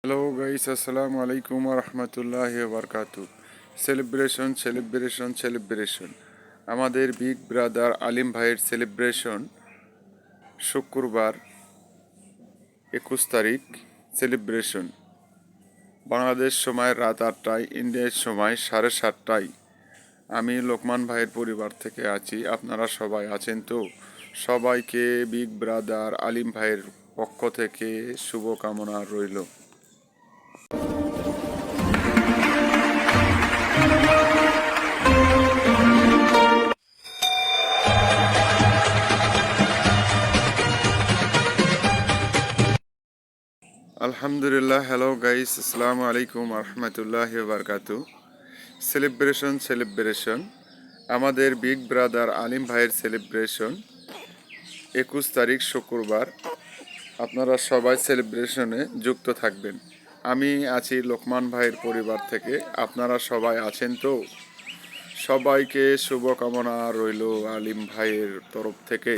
Hello guys, আসসালামু আলাইকুম রহমতুল্লাহি বারকাতু। সেলিব্রেশন আমাদের বিগ ব্রাদার আলিম ভাইয়ের সেলিব্রেশন শুক্রবার 21 তারিখ। সেলিব্রেশন বাংলাদেশ সময় রাত 8টায়, ইন্ডিয়ার সময় 7:30টায়। আমি লোকমান ভাইয়ের পরিবার থেকে আছি, আপনারা সবাই আছেন তো? সবাইকে বিগ ব্রাদার আলিম ভাইয়ের পক্ষ থেকে শুভকামনা রইল। আলহামদুলিল্লাহ। হ্যালো গাইস, আসসালামু আলাইকুম রহমতুল্লাহি বারকাতু। সেলিব্রেশন আমাদের বিগ ব্রাদার আলিম ভাইয়ের সেলিব্রেশন 21 তারিখ শুক্রবার। আপনারা সবাই সেলিব্রেশনে যুক্ত থাকবেন। আমি আছি লোকমান ভাইয়ের পরিবার থেকে, আপনারা সবাই আছেন তো? সবাইকে শুভকামনা রইল আলিম ভাইয়ের তরফ থেকে।